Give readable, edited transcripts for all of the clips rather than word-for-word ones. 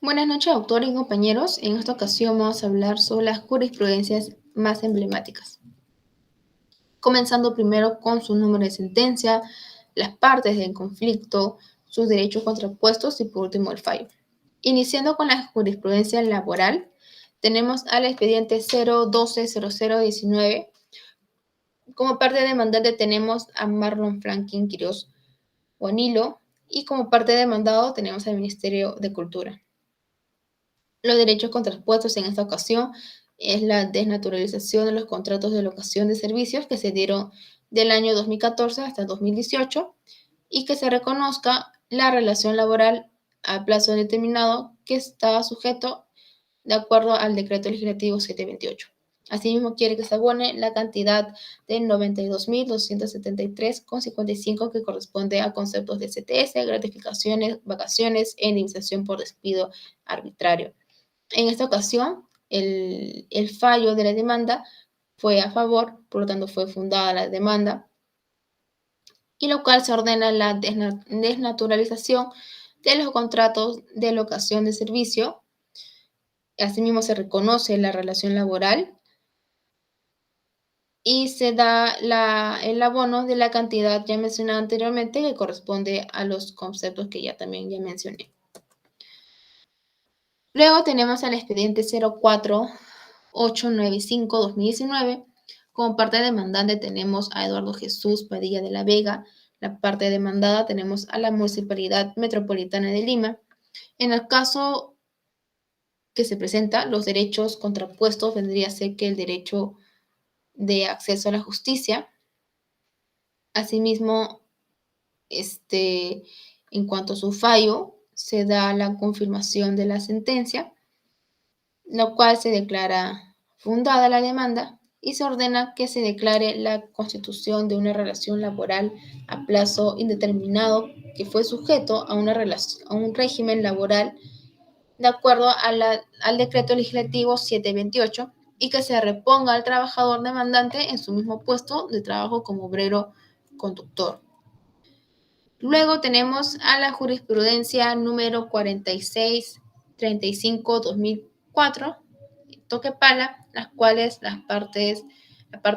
Buenas noches, doctor y compañeros. En esta ocasión vamos a hablar sobre las jurisprudencias más emblemáticas. Comenzando primero con su número de sentencia, las partes del conflicto, sus derechos contrapuestos y por último el fallo. Iniciando con la jurisprudencia laboral, tenemos al expediente 0120019. Como parte demandante tenemos a Marlon Franklin Quiroz Bonilo y como parte demandado tenemos al Ministerio de Cultura. Los derechos contrapuestos en esta ocasión es la desnaturalización de los contratos de locación de servicios que se dieron del año 2014 hasta 2018 y que se reconozca la relación laboral a plazo determinado que está sujeto de acuerdo al decreto legislativo 728. Asimismo, quiere que se abone la cantidad de 92.273,55 que corresponde a conceptos de CTS, gratificaciones, vacaciones e indemnización por despido arbitrario. En esta ocasión, el fallo de la demanda fue a favor, por lo tanto fue fundada la demanda, y lo cual se ordena la desnaturalización de los contratos de locación de servicio. Asimismo, se reconoce la relación laboral y se da el abono de la cantidad ya mencionada anteriormente que corresponde a los conceptos que ya mencioné. Luego tenemos el expediente 04895-2019. Como parte demandante tenemos a Eduardo Jesús Padilla de la Vega. La parte demandada tenemos a la Municipalidad Metropolitana de Lima. En el caso que se presenta, los derechos contrapuestos vendría a ser que el derecho de acceso a la justicia. Asimismo, en cuanto a su fallo, se da la confirmación de la sentencia, lo cual se declara fundada la demanda y se ordena que se declare la constitución de una relación laboral a plazo indeterminado que fue sujeto a un régimen laboral de acuerdo al decreto legislativo 728 y que se reponga al trabajador demandante en su mismo puesto de trabajo como obrero conductor. Luego tenemos a la jurisprudencia número 4635-2004, Toquepala, las cuales la parte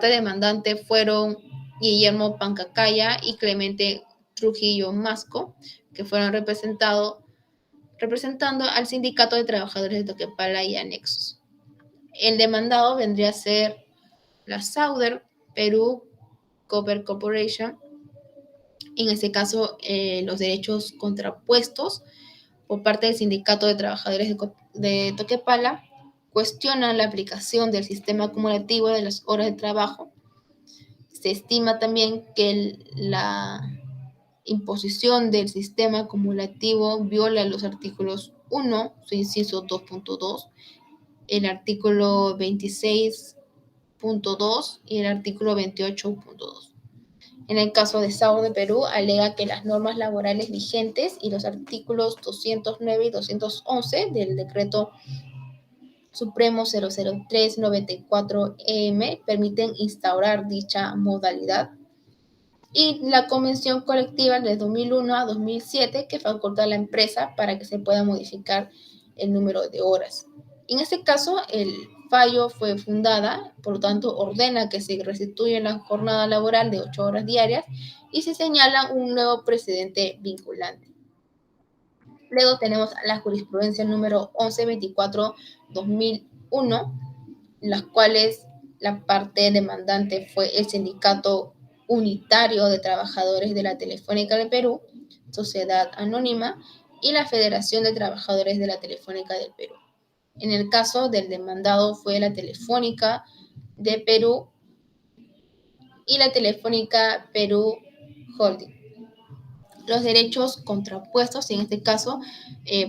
demandante fueron Guillermo Pancacaya y Clemente Trujillo Masco, que fueron representando al Sindicato de Trabajadores de Toquepala y anexos. El demandado vendría a ser la Southern Perú Copper Corporation. En este caso, los derechos contrapuestos por parte del Sindicato de Trabajadores de Toquepala cuestionan la aplicación del sistema acumulativo de las horas de trabajo. Se estima también que la imposición del sistema acumulativo viola los artículos 1, su inciso 2.2, el artículo 26.2 y el artículo 28.2. En el caso de SAO de Perú, alega que las normas laborales vigentes y los artículos 209 y 211 del decreto Supremo 003-94-EM permiten instaurar dicha modalidad, y la Convención Colectiva de 2001 a 2007 que faculta a la empresa para que se pueda modificar el número de horas. En este caso, el fallo fue fundada, por lo tanto, ordena que se restituya la jornada laboral de 8 horas diarias y se señala un nuevo precedente vinculante. Luego tenemos la jurisprudencia número 1124-2001, las cuales la parte demandante fue el Sindicato Unitario de Trabajadores de la Telefónica de Perú, Sociedad Anónima, y la Federación de Trabajadores de la Telefónica del Perú. En el caso del demandado fue la Telefónica de Perú y la Telefónica Perú Holding. Los derechos contrapuestos, en este caso,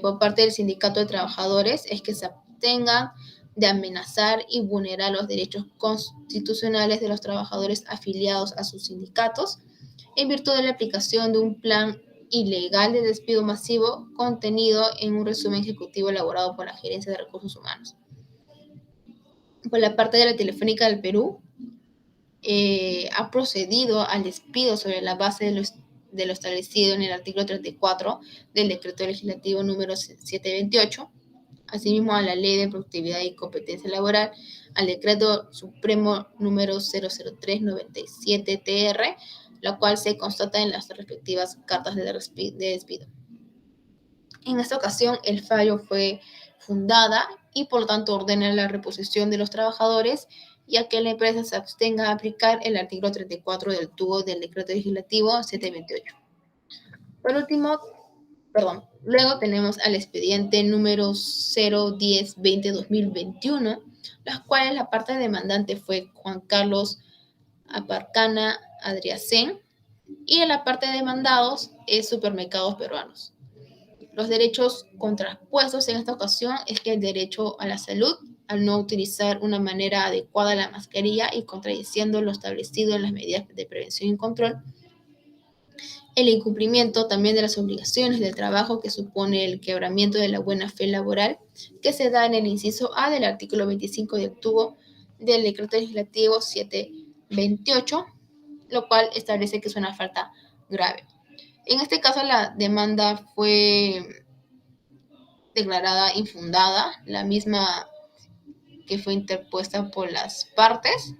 por parte del Sindicato de Trabajadores, es que se abstengan de amenazar y vulnerar los derechos constitucionales de los trabajadores afiliados a sus sindicatos en virtud de la aplicación de un plan ilegal de despido masivo contenido en un resumen ejecutivo elaborado por la Gerencia de Recursos Humanos. Por la parte de la Telefónica del Perú, ha procedido al despido sobre la base de lo establecido en el artículo 34 del Decreto Legislativo número 728, asimismo a la Ley de Productividad y Competencia Laboral, al Decreto Supremo número 00397-TR, la cual se constata en las respectivas cartas de despido. En esta ocasión, el fallo fue fundada y por lo tanto ordena la reposición de los trabajadores, ya que la empresa se abstenga a aplicar el artículo 34 del tubo del Decreto Legislativo 728. Por último, luego tenemos al expediente número 010-20-2021, las cuales la parte demandante fue Juan Carlos Aparcana Adriacén y en la parte de demandados es Supermercados Peruanos. Los derechos contrapuestos en esta ocasión es que el derecho a la salud, al no utilizar una manera adecuada la mascarilla y contradiciendo lo establecido en las medidas de prevención y control, el incumplimiento también de las obligaciones del trabajo que supone el quebramiento de la buena fe laboral que se da en el inciso A del artículo 25 del tubo del Decreto Legislativo 728, lo cual establece que es una falta grave. En este caso, la demanda fue declarada infundada, la misma que fue interpuesta por las partes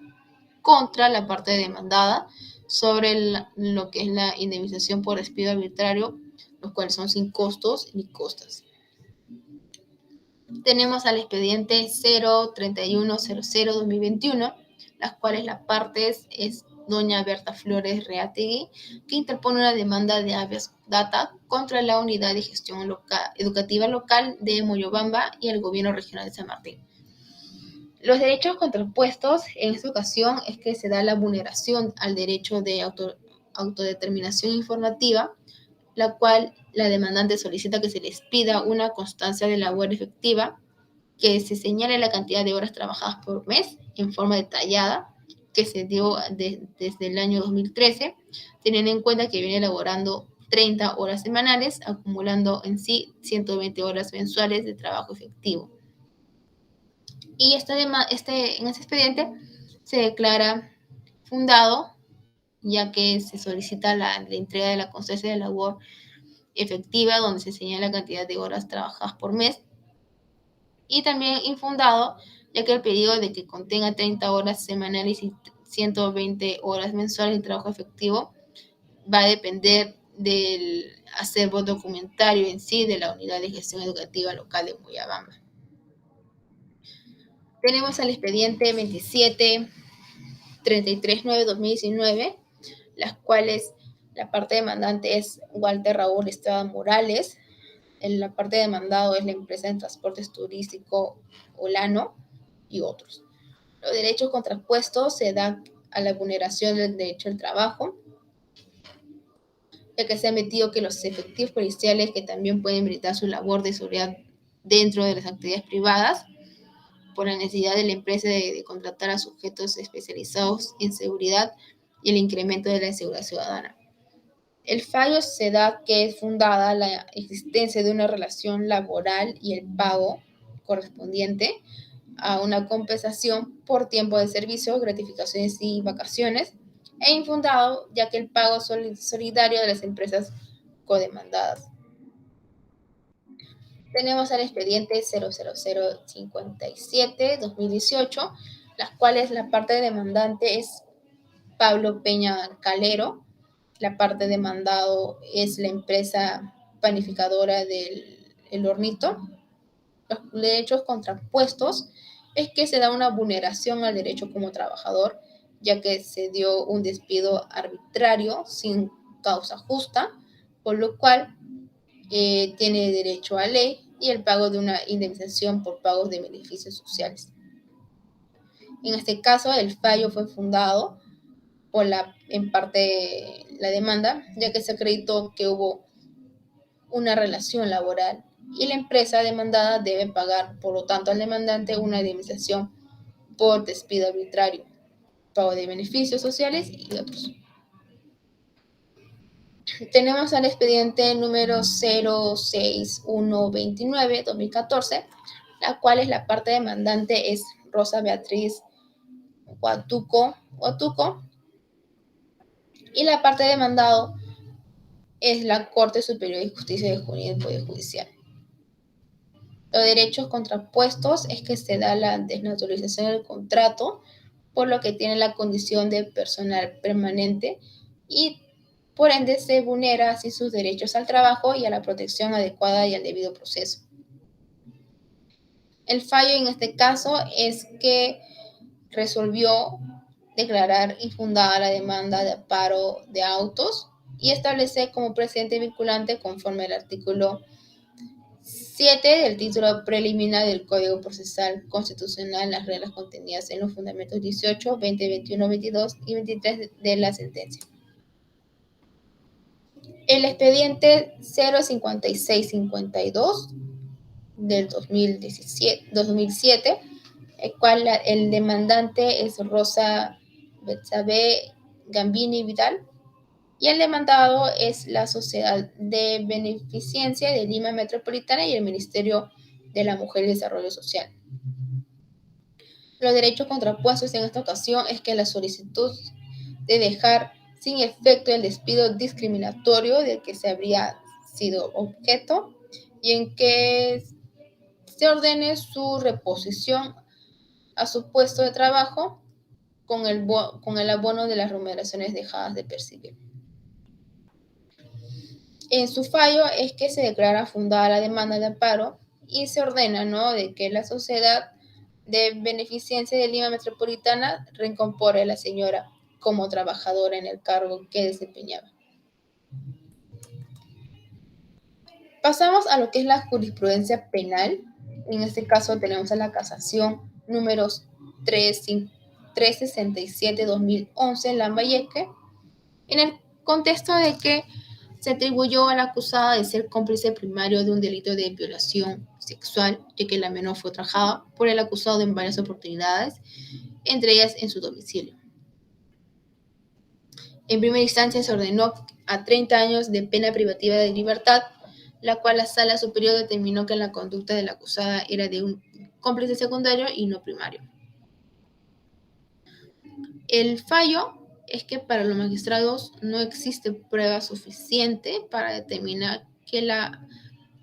contra la parte demandada sobre lo que es la indemnización por despido arbitrario, los cuales son sin costos ni costas. Tenemos al expediente 03100-2021, las cuales las partes es doña Berta Flores Reategui, que interpone una demanda de habeas data contra la Unidad de Gestión Educativa Local de Moyobamba y el Gobierno Regional de San Martín. Los derechos contrapuestos en esta ocasión es que se da la vulneración al derecho de autodeterminación informativa, la cual la demandante solicita que se les pida una constancia de labor efectiva, que se señale la cantidad de horas trabajadas por mes en forma detallada, que se dio desde el año 2013, teniendo en cuenta que viene elaborando 30 horas semanales, acumulando en sí 120 horas mensuales de trabajo efectivo. Y en este expediente se declara fundado, ya que se solicita la entrega de la constancia de labor efectiva, donde se señala la cantidad de horas trabajadas por mes, y también infundado, ya que el pedido de que contenga 30 horas semanales y 120 horas mensuales de trabajo efectivo va a depender del acervo documentario en sí de la Unidad de Gestión Educativa Local de Moyobamba. Tenemos al expediente 27-33-9-2019, las cuales la parte demandante es Walter Raúl Estrada Morales, en la parte demandado es la empresa de transportes turístico Olano y otros. Los derechos contrapuestos se dan a la vulneración del derecho al trabajo, ya que se ha metido que los efectivos policiales que también pueden brindar su labor de seguridad dentro de las actividades privadas, por la necesidad de la empresa de contratar a sujetos especializados en seguridad y el incremento de la inseguridad ciudadana. El fallo se da que es fundada la existencia de una relación laboral y el pago correspondiente a una compensación por tiempo de servicio, gratificaciones y vacaciones, e infundado ya que el pago solidario de las empresas codemandadas. Tenemos al expediente 00057-2018, las cuales la parte demandante es Pablo Peña Calero, la parte demandado es la empresa panificadora del El Hornito. Los derechos contrapuestos es que se da una vulneración al derecho como trabajador, ya que se dio un despido arbitrario sin causa justa, por lo cual tiene derecho a ley y el pago de una indemnización por pagos de beneficios sociales. En este caso, el fallo fue fundado por en parte la demanda, ya que se acreditó que hubo una relación laboral y la empresa demandada debe pagar, por lo tanto, al demandante una indemnización por despido arbitrario, pago de beneficios sociales y otros. Tenemos al expediente número 06129-2014, la cual es la parte demandante es Rosa Beatriz Huatuco, y la parte demandado es la Corte Superior de Justicia de Junín, el Poder Judicial. Los derechos contrapuestos es que se da la desnaturalización del contrato, por lo que tiene la condición de personal permanente y por ende se vulnera así sus derechos al trabajo y a la protección adecuada y al debido proceso. El fallo en este caso es que resolvió declarar infundada la demanda de amparo de autos y establecer como precedente vinculante conforme al artículo 7 del título preliminar del Código Procesal Constitucional las reglas contenidas en los fundamentos 18, 20, 21, 22 y 23 de la sentencia. El expediente 05652 del 2007, el cual el demandante es Rosa Betsabe Gambini Vidal, y el demandado es la Sociedad de Beneficencia de Lima Metropolitana y el Ministerio de la Mujer y Desarrollo Social. Los derechos contrapuestos en esta ocasión es que la solicitud de dejar sin efecto el despido discriminatorio del que se habría sido objeto y en que se ordene su reposición a su puesto de trabajo con el abono de las remuneraciones dejadas de percibir. En su fallo es que se declara fundada la demanda de amparo y se ordena, ¿no?, de que la Sociedad de Beneficencia de Lima Metropolitana reincorpore a la señora como trabajadora en el cargo que desempeñaba. Pasamos a lo que es la jurisprudencia penal. En este caso tenemos a la casación números 367-2011 Lambayeque, en el contexto de que se atribuyó a la acusada de ser cómplice primario de un delito de violación sexual, ya que la menor fue ultrajada por el acusado en varias oportunidades, entre ellas en su domicilio. En primera instancia se ordenó a 30 años de pena privativa de libertad, la cual la Sala Superior determinó que la conducta de la acusada era de un cómplice secundario y no primario. El fallo es que para los magistrados no existe prueba suficiente para determinar que la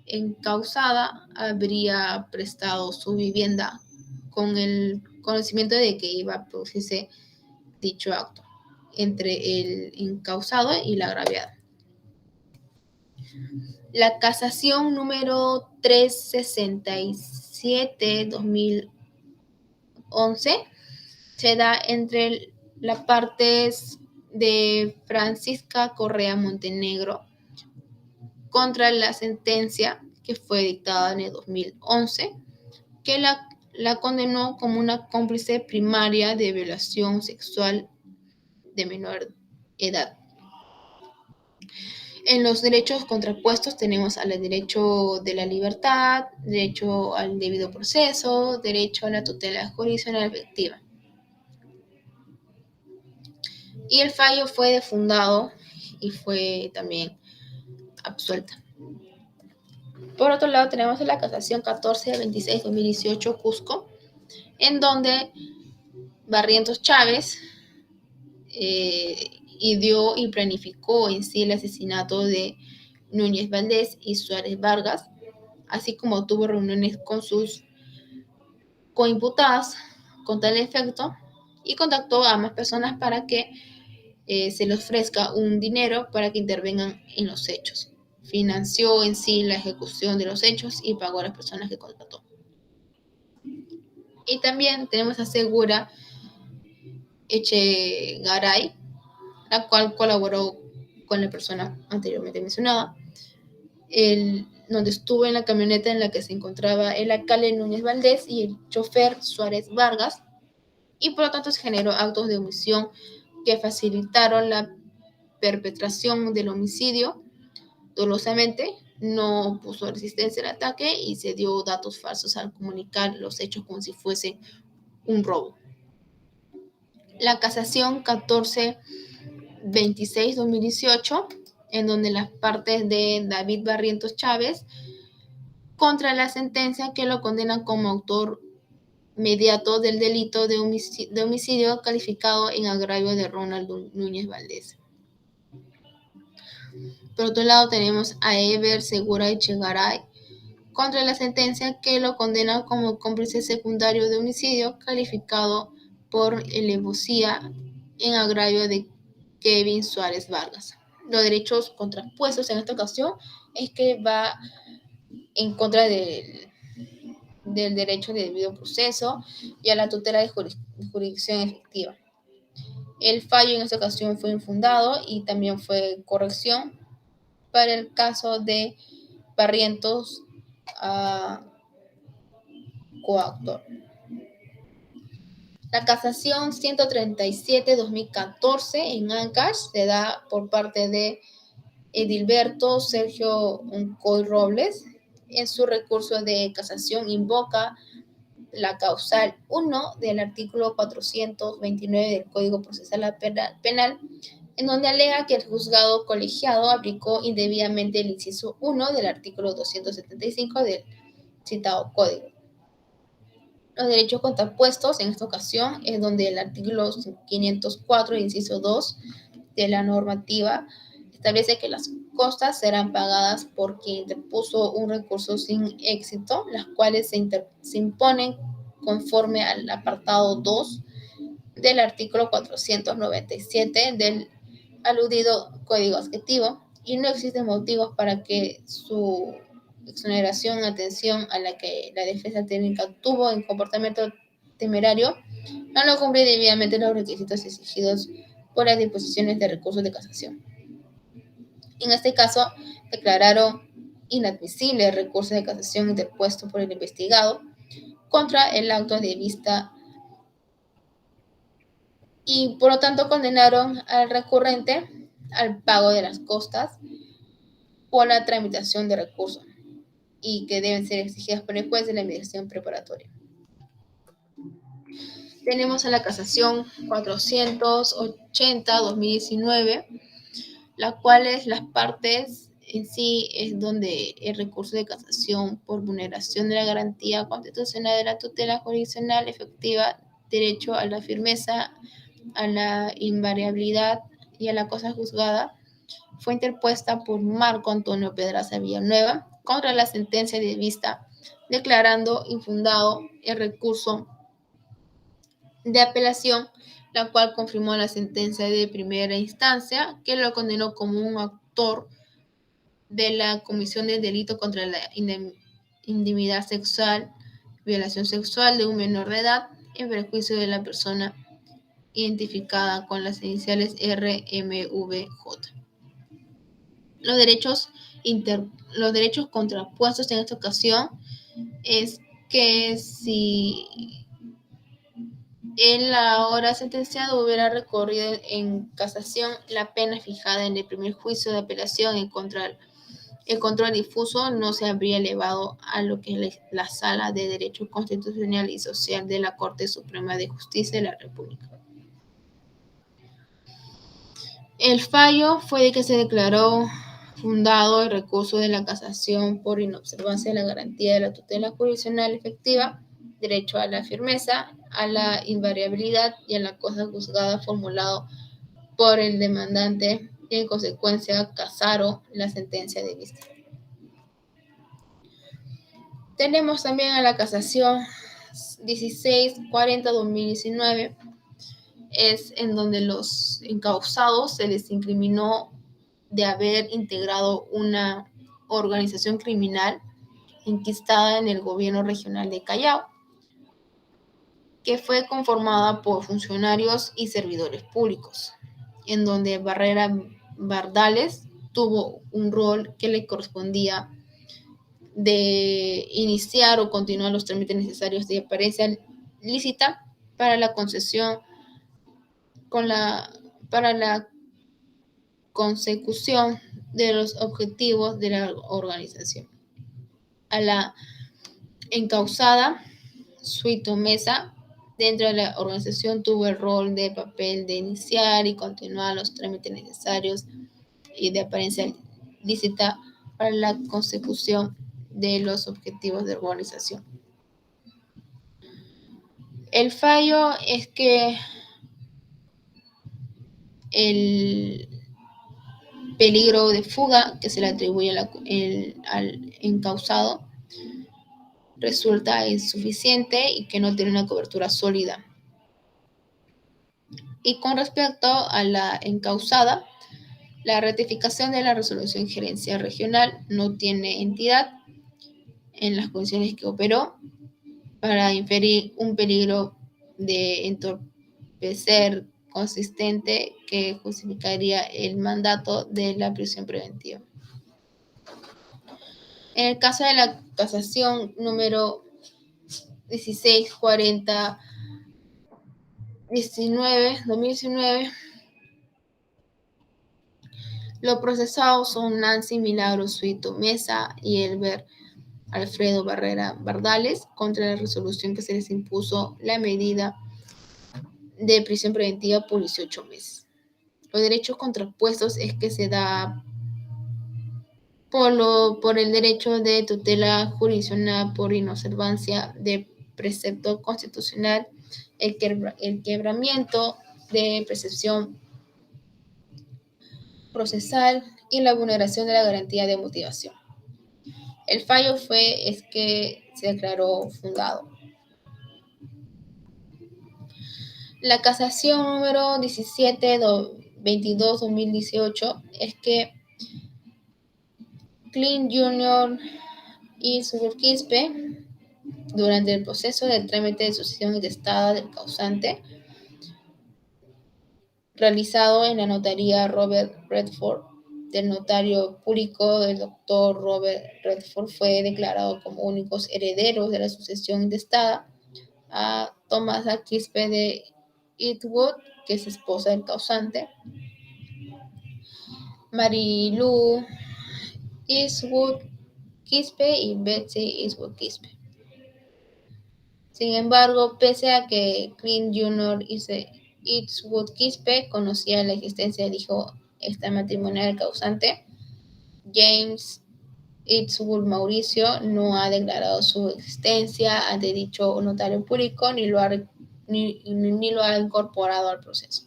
encausada habría prestado su vivienda con el conocimiento de que iba a producirse dicho acto entre el encausado y la agraviada. La casación número 367-2011 se da entre las partes de Francisca Correa Montenegro contra la sentencia que fue dictada en el 2011, que la condenó como una cómplice primaria de violación sexual de menor edad. En los derechos contrapuestos tenemos al derecho de la libertad, derecho al debido proceso, derecho a la tutela jurisdiccional efectiva. Y el fallo fue defundado y fue también absuelta. Por otro lado, tenemos la casación 14-26-2018 Cusco, en donde Barrientos Chávez ideó y planificó en sí el asesinato de Núñez Valdés y Suárez Vargas, así como tuvo reuniones con sus coimputadas con tal efecto y contactó a más personas para que se les ofrezca un dinero para que intervengan en los hechos. Financió en sí la ejecución de los hechos y pagó a las personas que contrató. Y también tenemos a Segura Echegaray, la cual colaboró con la persona anteriormente mencionada, donde estuvo en la camioneta en la que se encontraba el alcalde Núñez Valdés y el chofer Suárez Vargas, y por lo tanto se generó actos de omisión que facilitaron la perpetración del homicidio dolosamente, no puso resistencia al ataque y se dio datos falsos al comunicar los hechos como si fuese un robo. La casación 14-26-2018, en donde las partes de David Barrientos Chávez contra la sentencia que lo condenan como autor mediato del delito de homicidio calificado en agravio de Ronald Núñez Valdés. Por otro lado tenemos a Eber Segura Echegaray contra la sentencia que lo condena como cómplice secundario de homicidio calificado por alevosía en agravio de Kevin Suárez Vargas. Los derechos contrapuestos en esta ocasión es que va en contra del derecho de debido proceso y a la tutela de jurisdicción efectiva. El fallo en esta ocasión fue infundado y también fue corrección para el caso de Barrientos coautor. La casación 137-2014 en Ancash se da por parte de Edilberto Sergio Uncoy Robles. En su recurso de casación invoca la causal 1 del artículo 429 del Código Procesal Penal, en donde alega que el juzgado colegiado aplicó indebidamente el inciso 1 del artículo 275 del citado código. Los derechos contrapuestos en esta ocasión es donde el artículo 504, inciso 2 de la normativa establece que las costas serán pagadas por quien interpuso un recurso sin éxito, las cuales se imponen conforme al apartado 2 del artículo 497 del aludido Código Adjetivo y no existen motivos para que su exoneración en atención a la que la defensa técnica tuvo en comportamiento temerario no lo cumple debidamente los requisitos exigidos por las disposiciones de recursos de casación. En este caso, declararon inadmisible el recurso de casación interpuesto por el investigado contra el auto de vista y por lo tanto condenaron al recurrente al pago de las costas por la tramitación de recursos y que deben ser exigidas por el juez de la mediación preparatoria. Tenemos a la casación 480-2019, la cual es las partes en sí es donde el recurso de casación por vulneración de la garantía constitucional de la tutela jurisdiccional efectiva, derecho a la firmeza, a la invariabilidad y a la cosa juzgada, fue interpuesta por Marco Antonio Pedraza Villanueva contra la sentencia de vista, declarando infundado el recurso de apelación, la cual confirmó la sentencia de primera instancia que lo condenó como un autor de la comisión del delito contra la intimidad sexual, violación sexual de un menor de edad, en perjuicio de la persona identificada con las iniciales RMVJ. Los derechos contrapuestos en esta ocasión es que si el ahora sentenciado hubiera recorrido en casación la pena fijada en el primer juicio de apelación el control difuso no se habría elevado a lo que es la Sala de Derecho Constitucional y Social de la Corte Suprema de Justicia de la República. El fallo fue de que se declaró fundado el recurso de la casación por inobservancia de la garantía de la tutela jurisdiccional efectiva, derecho a la firmeza, a la invariabilidad y a la cosa juzgada formulado por el demandante y en consecuencia casaron la sentencia de vista. Tenemos también a la casación 1640-2019, es en donde los encausados se les incriminó de haber integrado una organización criminal enquistada en el gobierno regional de Callao, que fue conformada por funcionarios y servidores públicos, en donde Barrera Bardales tuvo un rol que le correspondía de iniciar o continuar los trámites necesarios de apariencia lícita para la concesión para la consecución de los objetivos de la organización. A la encausada Suito Mesa dentro de la organización tuvo el rol de papel de iniciar y continuar los trámites necesarios y de apariencia lícita para la consecución de los objetivos de organización. El fallo es que peligro de fuga que se le atribuye al encausado resulta insuficiente y que no tiene una cobertura sólida. Y con respecto a la encausada, la ratificación de la resolución gerencia regional no tiene entidad en las condiciones que operó para inferir un peligro de entorpecer consistente que justificaría el mandato de la prisión preventiva. En el caso de la casación número 1640 2019, los procesados son Nancy Milagros Suito Mesa y Elber Alfredo Barrera Bardales contra la resolución que se les impuso la medida de prisión preventiva por 18 meses. Los derechos contrapuestos es que se da por el derecho de tutela jurisdiccional por inobservancia de precepto constitucional, el quebramiento de percepción procesal y la vulneración de la garantía de motivación. El fallo es que se declaró fundado. La casación número 1722-2018 es que Clint Jr. y Sugur Quispe, durante el proceso del trámite de sucesión intestada del causante, realizado en la notaría Robert Redford, del notario público del doctor Robert Redford, fue declarado como únicos herederos de la sucesión intestada a Tomasa Quispe de Eastwood, que es esposa del causante, Marilu Eastwood Quispe y Betsy Eastwood Quispe. Sin embargo, pese a que Clint Jr. y Eastwood Quispe conocía la existencia del hijo extramatrimonial del causante, James Eastwood Mauricio no ha declarado su existencia ante dicho notario público ni lo ha incorporado al proceso.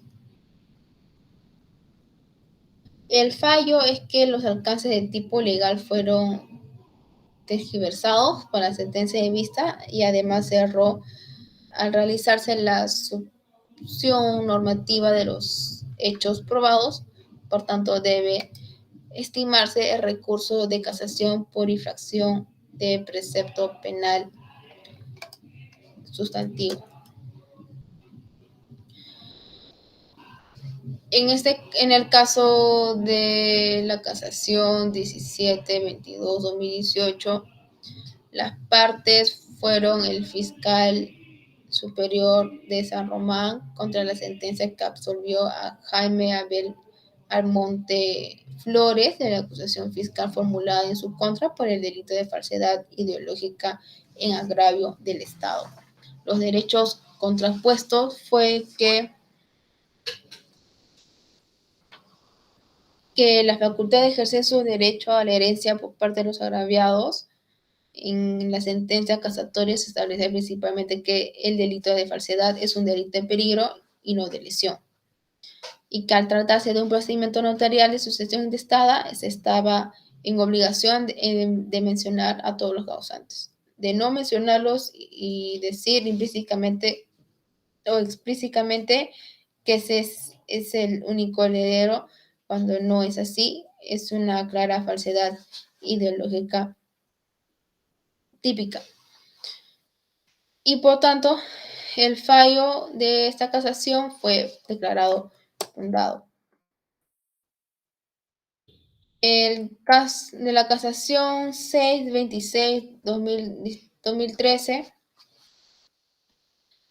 El fallo es que los alcances de tipo legal fueron tergiversados por la sentencia de vista y además se erró al realizarse la subsución normativa de los hechos probados. Por tanto, debe estimarse el recurso de casación por infracción de precepto penal sustantivo. En el caso de la casación 1722-2018, las partes fueron el fiscal superior de San Román contra la sentencia que absolvió a Jaime Abel Almonte Flores de la acusación fiscal formulada en su contra por el delito de falsedad ideológica en agravio del Estado. Los derechos contrapuestos fue que la facultad de ejercer su derecho a la herencia por parte de los agraviados. En la sentencia casatoria se establece principalmente que el delito de falsedad es un delito de peligro y no de lesión, y que al tratarse de un procedimiento notarial de sucesión intestada se estaba en obligación de mencionar a todos los causantes. De no mencionarlos y decir implícitamente o explícitamente que ese es el único heredero, cuando no es así, es una clara falsedad ideológica típica. Y por tanto, el fallo de esta casación fue declarado fundado. El caso de la casación 626-2013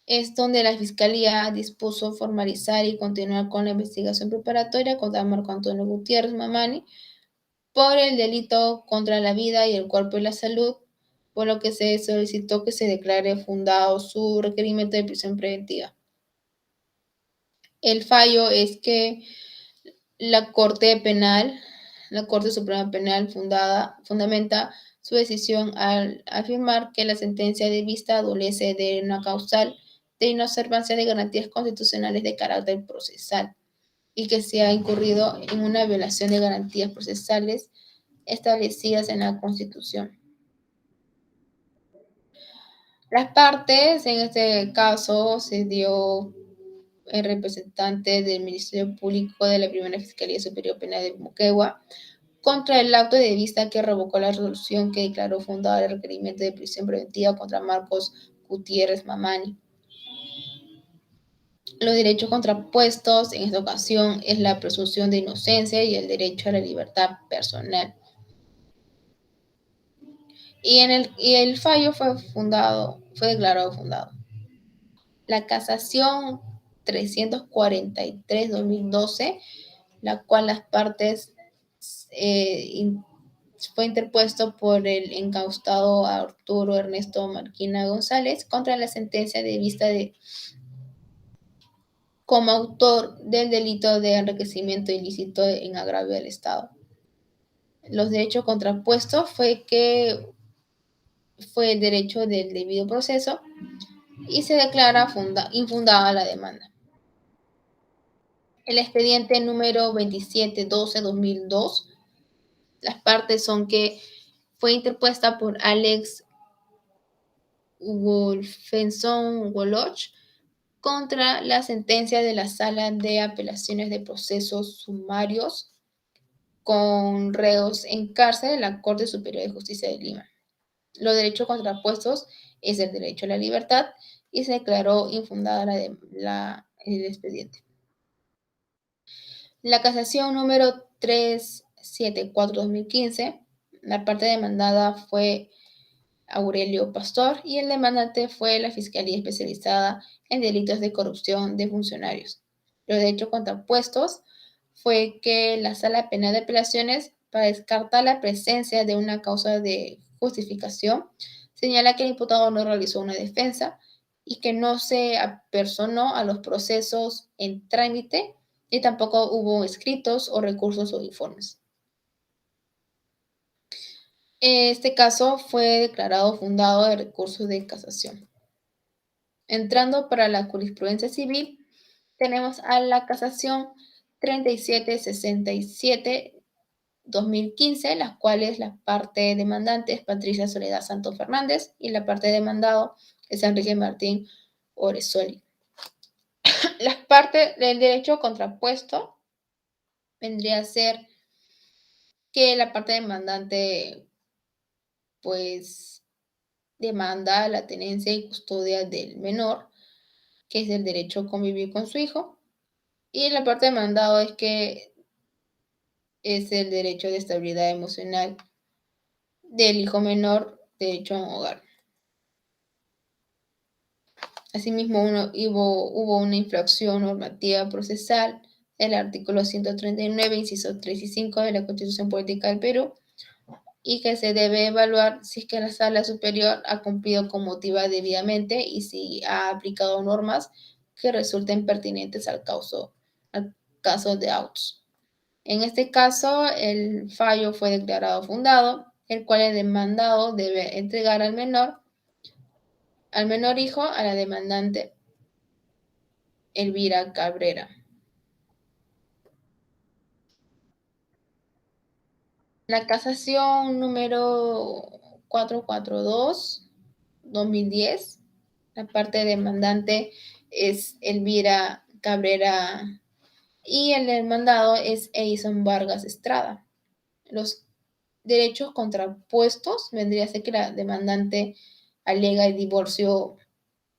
es donde la Fiscalía dispuso formalizar y continuar con la investigación preparatoria contra Marco Antonio Gutiérrez Mamani por el delito contra la vida y el cuerpo y la salud, por lo que se solicitó que se declare fundado su requerimiento de prisión preventiva. El fallo es que la Corte Suprema Penal fundamenta su decisión al afirmar que la sentencia de vista adolece de una causal de inobservancia de garantías constitucionales de carácter procesal y que se ha incurrido en una violación de garantías procesales establecidas en la Constitución. Las partes, en este caso, se dio el representante del Ministerio Público de la Primera Fiscalía Superior Penal de Moquegua contra el auto de vista que revocó la resolución que declaró fundada el requerimiento de prisión preventiva contra Marcos Gutiérrez Mamani. Los derechos contrapuestos en esta ocasión es la presunción de inocencia y el derecho a la libertad personal. Y el fallo fue declarado fundado. La casación 343-2012, la cual las partes fue interpuesto por el encaustado Arturo Ernesto Marquina González contra la sentencia de vista de como autor del delito de enriquecimiento ilícito en agravio del Estado. Los derechos contrapuestos fue el derecho del debido proceso y se declara infundada la demanda. El expediente número 2712-2002, las partes son que fue interpuesta por Alex Wolfenson Woloch contra la sentencia de la Sala de Apelaciones de Procesos Sumarios con reos en cárcel de la Corte Superior de Justicia de Lima. Los derechos contrapuestos es el derecho a la libertad y se declaró infundada el expediente. La casación número 374-2015, la parte demandada fue Aurelio Pastor y el demandante fue la Fiscalía Especializada en Delitos de Corrupción de Funcionarios. Los derechos contrapuestos fue que la Sala Penal de Apelaciones, para descartar la presencia de una causa de justificación, señala que el imputado no realizó una defensa y que no se apersonó a los procesos en trámite y tampoco hubo escritos o recursos o informes. Este caso fue declarado fundado de recurso de casación. Entrando para la jurisprudencia civil, tenemos a la casación 3767-2015, las cuales la parte demandante es Patricia Soledad Santos Fernández y la parte demandado es Enrique Martín Oresoli. Las partes del derecho contrapuesto vendría a ser que la parte demandante pues demanda la tenencia y custodia del menor, que es el derecho a convivir con su hijo, y la parte demandado es que es el derecho de estabilidad emocional del hijo menor, derecho a un hogar. Asimismo, hubo una infracción normativa procesal, el artículo 139, incisos 3 y 5 de la Constitución Política del Perú, y que se debe evaluar si es que la Sala Superior ha cumplido con motiva debidamente y si ha aplicado normas que resulten pertinentes al caso de autos. En este caso, el fallo fue declarado fundado, el cual el demandado debe entregar al menor hijo a la demandante Elvira Cabrera. La casación número 442-2010, la parte demandante es Elvira Cabrera y el demandado es Edison Vargas Estrada. Los derechos contrapuestos vendría a ser que la demandante alega el divorcio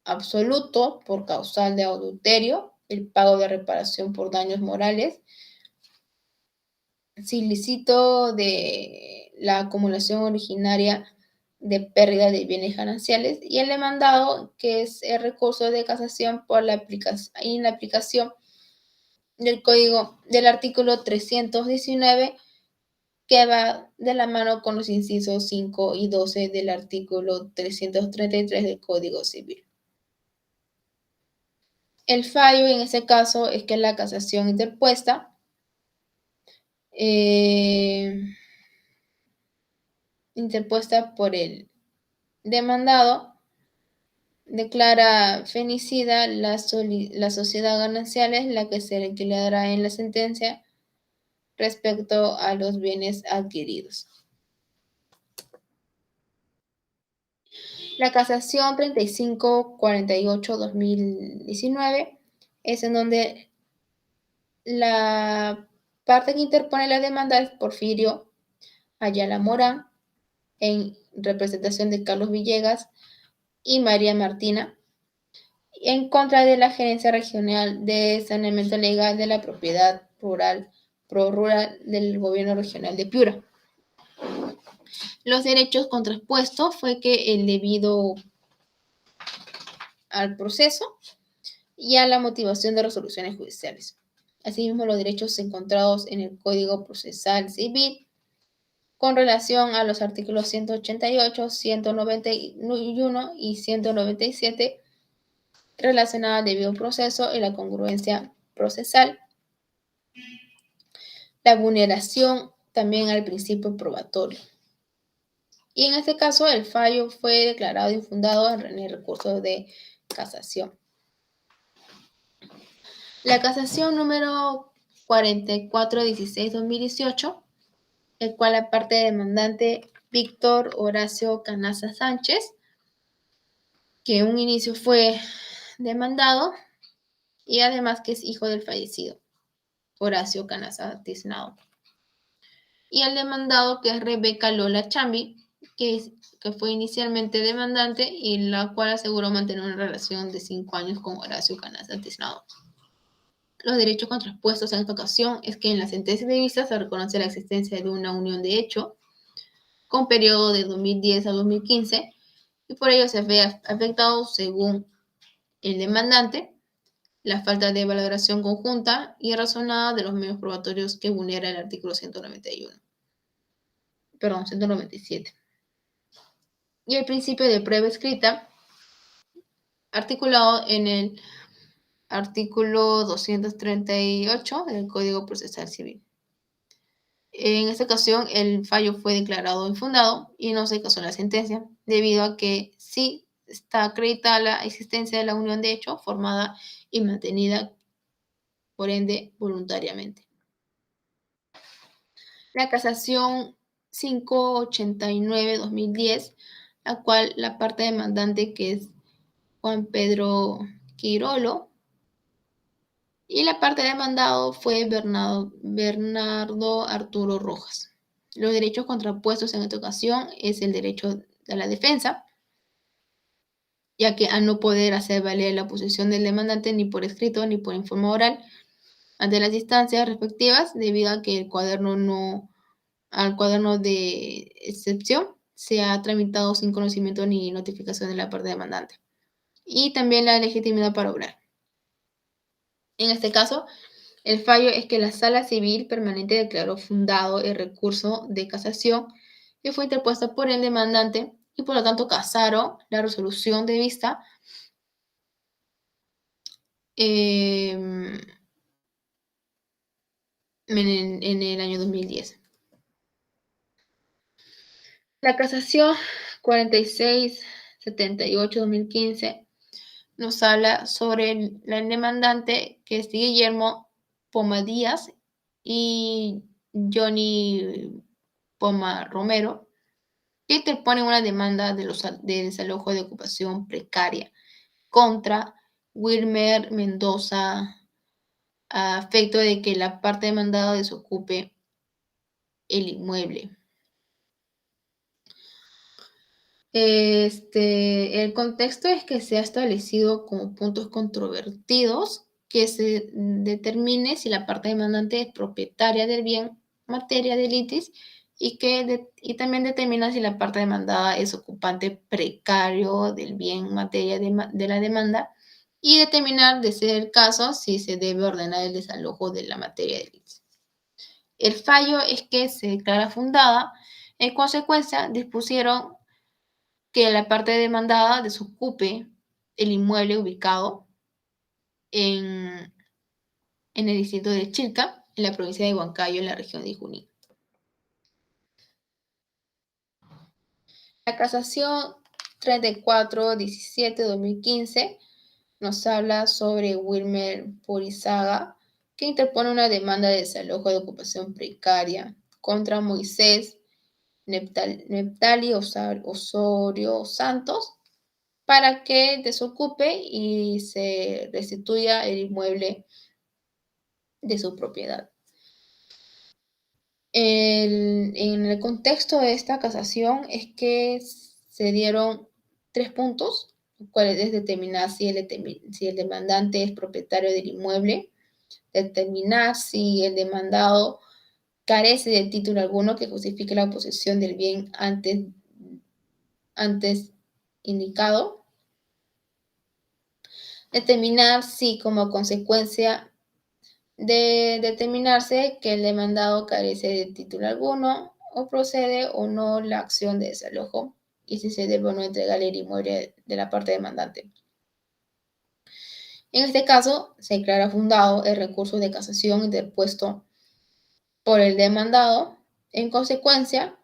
absoluto por causal de adulterio, el pago de reparación por daños morales, sin ilícito de la acumulación originaria de pérdida de bienes gananciales y el demandado, que es el recurso de casación por la aplicación del código del artículo 319 que va de la mano con los incisos 5 y 12 del artículo 333 del Código Civil. El fallo en ese caso es que la casación interpuesta por el demandado declara fenicida la sociedad ganancial es la que se liquidará en la sentencia respecto a los bienes adquiridos. La casación 3548-2019 es en donde la parte que interpone la demanda es Porfirio Ayala Morán, en representación de Carlos Villegas y María Martina, en contra de la Gerencia Regional de Saneamiento Legal de la Propiedad Rural, ProRural del Gobierno Regional de Piura. Los derechos contrapuestos fue que el debido al proceso y a la motivación de resoluciones judiciales. Asimismo, los derechos encontrados en el Código Procesal Civil con relación a los artículos 188, 191 y 197 relacionados al debido proceso y la congruencia procesal, la vulneración también al principio probatorio. Y en este caso, el fallo fue declarado infundado en el recurso de casación. La casación número 4416-2018, el cual la parte demandante Víctor Horacio Canaza Sánchez, que en un inicio fue demandado y además que es hijo del fallecido Horacio Canaza Tiznado. Y el demandado que es Rebeca Lola Chambi, que fue inicialmente demandante y la cual aseguró mantener una relación de 5 años con Horacio Canaza Tiznado. Los derechos contrapuestos en esta ocasión es que en la sentencia de vista se reconoce la existencia de una unión de hecho con periodo de 2010 a 2015 y por ello se ve afectado, según el demandante, la falta de valoración conjunta y razonada de los medios probatorios que vulnera el artículo 197. Y el principio de prueba escrita, articulado en el artículo 238 del Código Procesal Civil. En esta ocasión, el fallo fue declarado infundado y no se casó la sentencia, debido a que sí está acreditada la existencia de la unión de hecho formada y mantenida, por ende, voluntariamente. La casación 589-2010, la cual la parte demandante, que es Juan Pedro Quirolo, y la parte demandado fue Bernardo Arturo Rojas. Los derechos contrapuestos en esta ocasión es el derecho de la defensa, ya que al no poder hacer valer la posición del demandante ni por escrito ni por informe oral ante las instancias respectivas, debido a que al cuaderno de excepción se ha tramitado sin conocimiento ni notificación de la parte demandante. Y también la legitimidad para obrar. En este caso, el fallo es que la Sala Civil Permanente declaró fundado el recurso de casación que fue interpuesto por el demandante y por lo tanto casaron la resolución de vista en el año 2010. La casación 4678-2015 nos habla sobre el demandante, que es Guillermo Poma Díaz y Johnny Poma Romero, que interponen una demanda de desalojo de ocupación precaria contra Wilmer Mendoza a efecto de que la parte demandada desocupe el inmueble. El contexto es que se ha establecido como puntos controvertidos que se determine si la parte demandante es propietaria del bien materia de litis y también determina si la parte demandada es ocupante precario del bien materia de la demanda y determinar, de ser el caso, si se debe ordenar el desalojo de la materia de litis. El fallo es que se declara fundada. En consecuencia, dispusieron que la parte demandada desocupe el inmueble ubicado en el distrito de Chilca, en la provincia de Huancayo, en la región de Junín. La casación 3417-2015 nos habla sobre Wilmer Purizaga, que interpone una demanda de desalojo de ocupación precaria contra Moisés Neptali Osorio Santos para que desocupe y se restituya el inmueble de su propiedad. En el contexto de esta casación es que se dieron 3 puntos, los cuales es determinar si el demandante es propietario del inmueble, determinar si el demandado carece de título alguno que justifique la posesión del bien antes indicado, determinar si como consecuencia de determinarse que el demandado carece de título alguno o procede o no la acción de desalojo y si se debe o no entregar el inmueble de la parte demandante. En este caso, se declara fundado el recurso de casación interpuesto por el demandado. En consecuencia,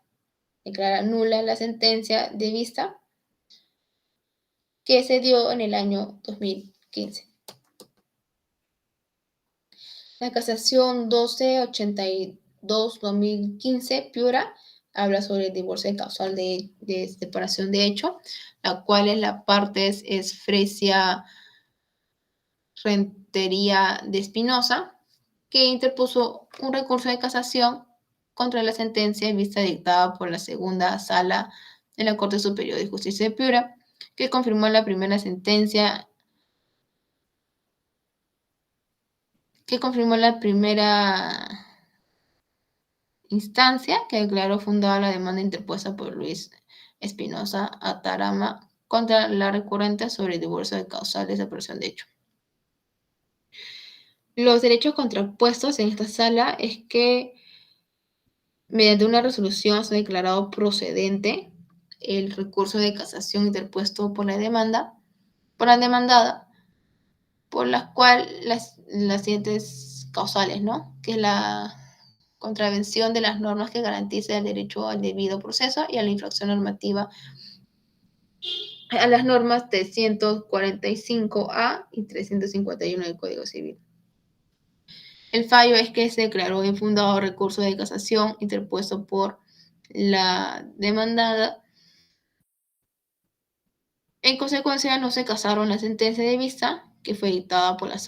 declara nula la sentencia de vista que se dio en el año 2015. La casación 1282-2015, Piura, habla sobre el divorcio causal de separación de hecho, la cual en la parte es Fresia Rentería de Espinosa, que interpuso un recurso de casación contra la sentencia en vista dictada por la segunda sala de la Corte Superior de Justicia de Piura, que confirmó la primera sentencia instancia que declaró fundada la demanda interpuesta por Luis Espinosa Atarama contra la recurrente sobre el divorcio de causal de separación de hecho. Los derechos contrapuestos en esta sala es que mediante una resolución se ha declarado procedente el recurso de casación interpuesto por la demandada, por las cuales las siguientes causales, ¿no? Que es la contravención de las normas que garantiza el derecho al debido proceso y a la infracción normativa a las normas 345A y 351 del Código Civil. El fallo es que se declaró infundado recurso de casación interpuesto por la demandada. En consecuencia, no se casaron la sentencia de vista que fue dictada por la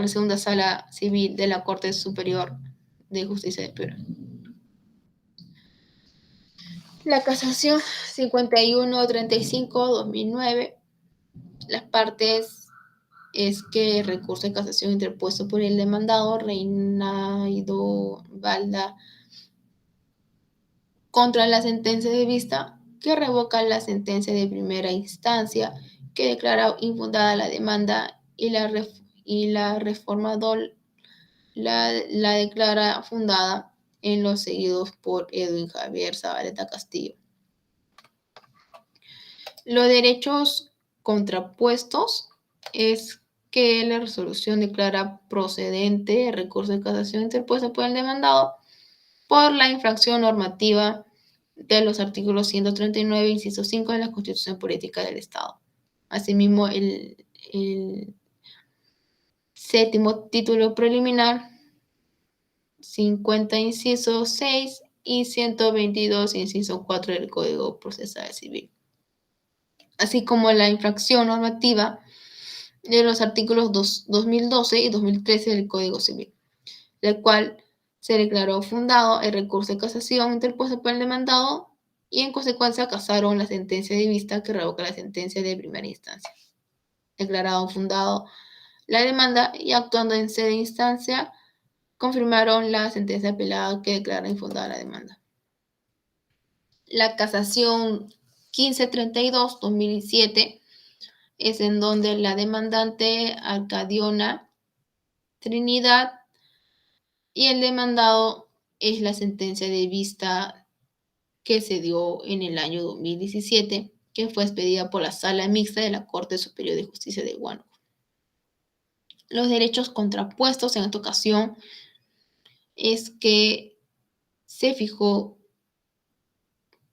segunda sala civil de la Corte Superior de Justicia de Piura. La casación 5135-2009, las partes es que el recurso de casación interpuesto por el demandado Reinaldo Valda contra la sentencia de vista que revoca la sentencia de primera instancia que declara infundada la demanda y la reformador la declara fundada en los seguidos por Edwin Javier Zabaleta Castillo. Los derechos contrapuestos es que la resolución declara procedente el recurso de casación interpuesto por el demandado por la infracción normativa de los artículos 139, inciso 5 de la Constitución Política del Estado. Asimismo, el séptimo título preliminar, 50, inciso 6 y 122, inciso 4 del Código Procesal Civil, así como la infracción normativa de los artículos 2012 y 2013 del Código Civil, la cual se declaró fundado el recurso de casación interpuesto por el demandado y en consecuencia casaron la sentencia de vista que revoca la sentencia de primera instancia. Declarado fundado la demanda y actuando en sede de instancia, confirmaron la sentencia apelada que declara infundada la demanda. La casación 1532-2007 es en donde la demandante Arcadiona Trinidad y el demandado es la sentencia de vista que se dio en el año 2017, que fue expedida por la Sala Mixta de la Corte Superior de Justicia de Huánuco. Los derechos contrapuestos en esta ocasión es que se fijó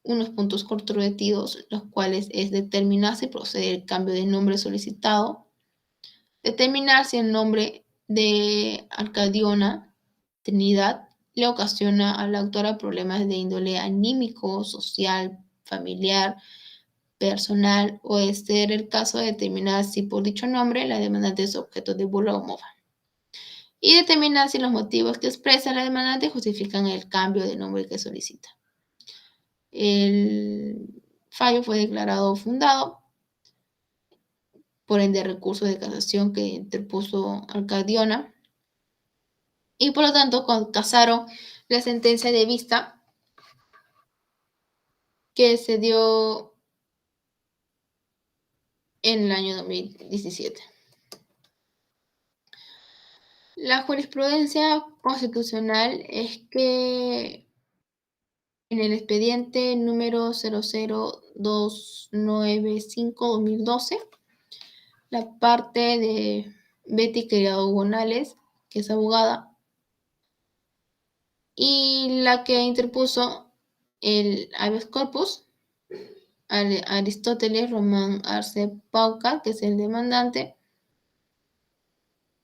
unos puntos controvertidos, los cuales es determinar si procede el cambio de nombre solicitado, determinar si el nombre de Arcadiona Trinidad le ocasiona a la autora problemas de índole anímico, social, familiar, personal, o de ser el caso de determinar si por dicho nombre la demandante es objeto de burla o mofa, y determinar si los motivos que expresa la demandante justifican el cambio de nombre que solicita. El fallo fue declarado fundado, por ende recurso de casación que interpuso Arcadiona, y por lo tanto casaron la sentencia de vista que se dio en el año 2017. La jurisprudencia constitucional es que en el expediente número 00295-2012, la parte de Betty Criado Gonales, que es abogada, y la que interpuso el habeas corpus, Aristóteles Román Arce Pauca, que es el demandante,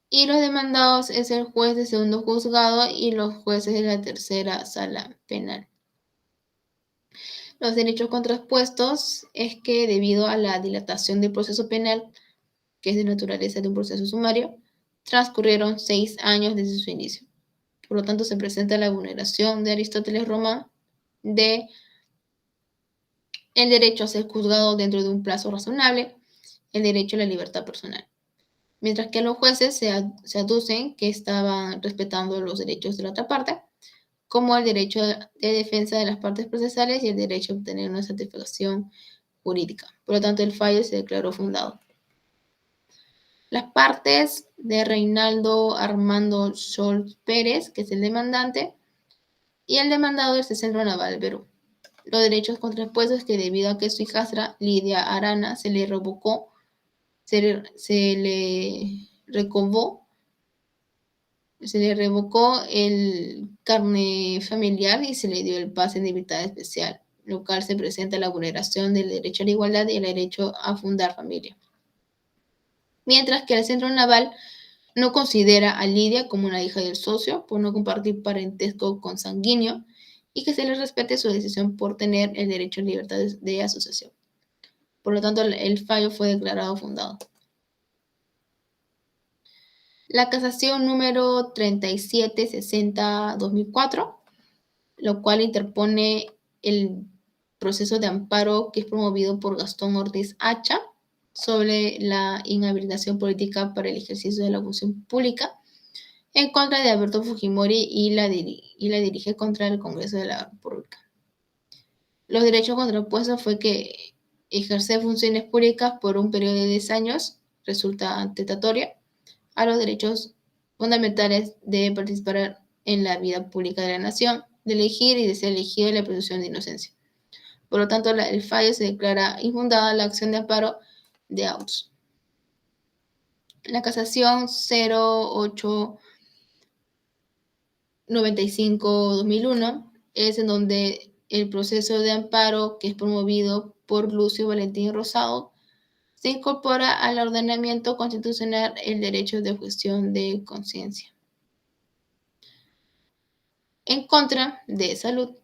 y los demandados es el juez de segundo juzgado y los jueces de la tercera sala penal. Los derechos contrapuestos es que debido a la dilatación del proceso penal, que es de naturaleza de un proceso sumario, transcurrieron 6 años desde su inicio. Por lo tanto, se presenta la vulneración de Aristóteles Román de el derecho a ser juzgado dentro de un plazo razonable, el derecho a la libertad personal. Mientras que los jueces se aducen que estaban respetando los derechos de la otra parte, como el derecho de defensa de las partes procesales y el derecho a obtener una satisfacción jurídica. Por lo tanto, el fallo se declaró fundado. Las partes de Reinaldo Armando Scholz Pérez, que es el demandante, y el demandado es el Centro Naval Perú. Los derechos contrapuestos es que debido a que su hijastra Lidia Arana se le revocó, se le revocó el carné familiar y se le dio el pase de invitado especial, lo cual se presenta la vulneración del derecho a la igualdad y el derecho a fundar familia. Mientras que el Centro Naval no considera a Lidia como una hija del socio por no compartir parentesco consanguíneo y que se le respete su decisión por tener el derecho a libertad de asociación. Por lo tanto, el fallo fue declarado fundado. La casación número 3760-2004, lo cual interpone el proceso de amparo que es promovido por Gastón Ortiz Hacha sobre la inhabilitación política para el ejercicio de la función pública en contra de Alberto Fujimori y la dirige contra el Congreso de la República. Los derechos contrapuestos fue que ejercer funciones públicas por un periodo de 10 años resulta atentatoria a los derechos fundamentales de participar en la vida pública de la nación, de elegir y de ser elegido, y la presunción de inocencia. Por lo tanto, el fallo se declara infundada la acción de amparo de autos. La casación 0895-2001 es en donde el proceso de amparo que es promovido por Lucio Valentín Rosado se incorpora al ordenamiento constitucional el derecho de objeción de conciencia en contra de salud.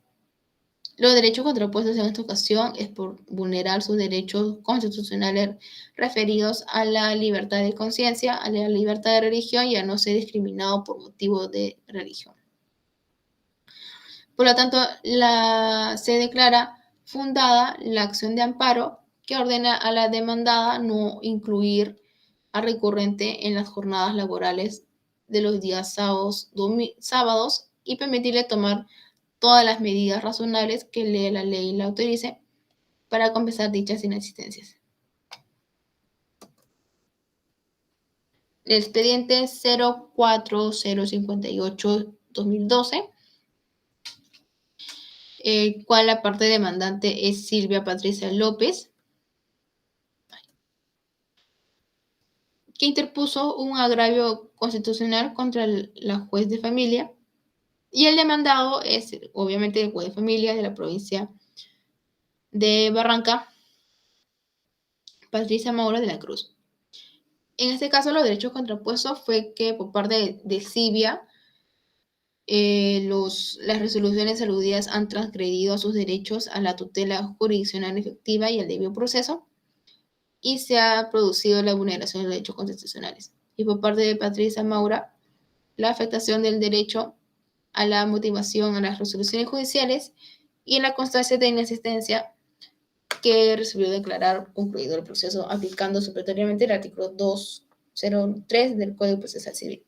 Los derechos contrapuestos en esta ocasión es por vulnerar sus derechos constitucionales referidos a la libertad de conciencia, a la libertad de religión y a no ser discriminado por motivo de religión. Por lo tanto, se declara fundada la acción de amparo que ordena a la demandada no incluir al recurrente en las jornadas laborales de los días sábados y permitirle tomar todas las medidas razonables que la ley le autorice para compensar dichas inexistencias. El expediente 04058-2012, el cual la parte demandante es Silvia Patricia López, que interpuso un agravio constitucional contra la juez de familia, y el demandado es obviamente el juez de familia de la provincia de Barranca, Patricia Maura de la Cruz. En este caso, los derechos contrapuestos fue que por parte de Cibia, las resoluciones aludidas han transgredido a sus derechos a la tutela jurisdiccional efectiva y al debido proceso, y se ha producido la vulneración de los derechos constitucionales. Y por parte de Patricia Maura, la afectación del derecho a la motivación a las resoluciones judiciales y en la constancia de inasistencia que resolvió declarar concluido el proceso aplicando supletoriamente el artículo 203 del Código Procesal Civil.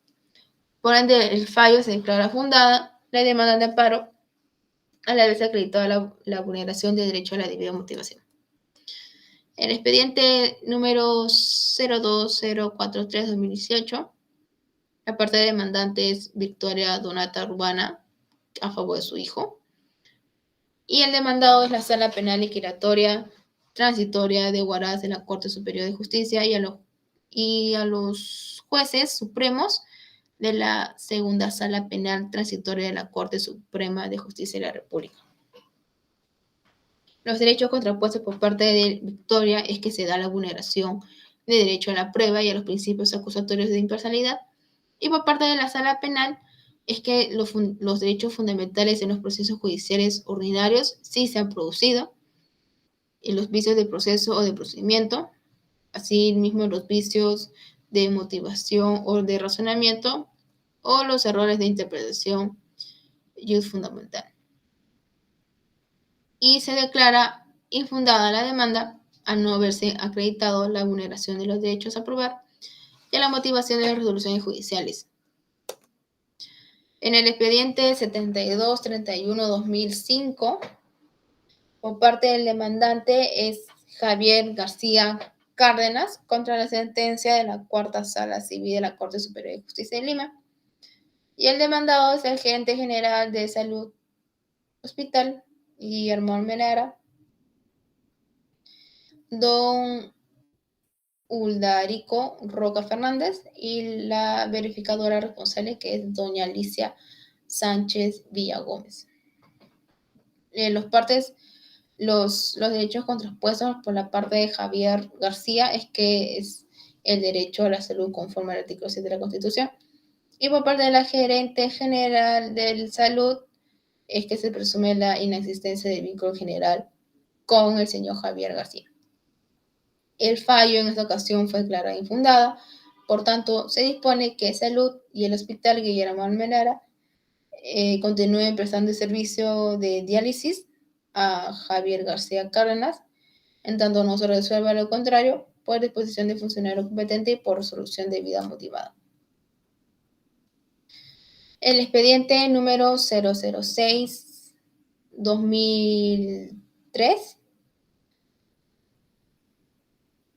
Por ende, el fallo se declara fundada la demanda de amparo al haberse acreditado la vulneración del derecho a la debida motivación. El expediente número 02043-2018, la parte demandante es Victoria Donata Urbana a favor de su hijo, y el demandado es la Sala Penal Liquidatoria Transitoria de Huaraz de la Corte Superior de Justicia y a los jueces supremos de la Segunda Sala Penal Transitoria de la Corte Suprema de Justicia de la República. Los derechos contrapuestos por parte de Victoria es que se da la vulneración de derecho a la prueba y a los principios acusatorios de imparcialidad, y por parte de la Sala Penal es que los derechos fundamentales en los procesos judiciales ordinarios sí se han producido, en los vicios de proceso o de procedimiento, así mismo los vicios de motivación o de razonamiento o los errores de interpretación fundamental. Y se declara infundada la demanda al no haberse acreditado la vulneración de los derechos a probar y a la motivación de las resoluciones judiciales. En el expediente 7231-2005, por parte del demandante es Javier García Cárdenas contra la sentencia de la Cuarta Sala Civil de la Corte Superior de Justicia de Lima. Y el demandado es el gerente general de Salud Hospital, Guillermo Almenara, don Uldarico Roca Fernández y la verificadora responsable, que es doña Alicia Sánchez Villagómez. Los derechos contrapuestos por la parte de Javier García es que es el derecho a la salud conforme al artículo 7 de la Constitución, y por parte de la gerente general de salud es que se presume la inexistencia de vínculo general con el señor Javier García. El fallo en esta ocasión fue declarada infundada, por tanto se dispone que Salud y el Hospital Guillermo Almenara continúen prestando el servicio de diálisis a Javier García Cárdenas, en tanto no se resuelva lo contrario por disposición de funcionario competente y por resolución debida motivada. El expediente número 006-2003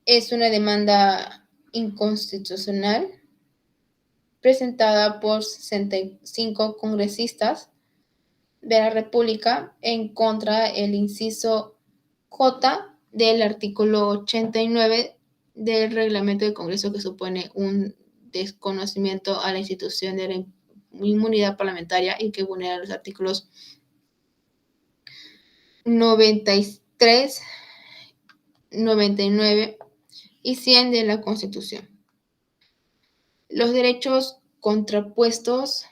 es una demanda inconstitucional presentada por 65 congresistas de la República en contra del inciso J del artículo 89 del reglamento del Congreso, que supone un desconocimiento a la institución de la inmunidad parlamentaria y que vulnera los artículos 93, 99 y 100 de la Constitución. Los derechos contrapuestos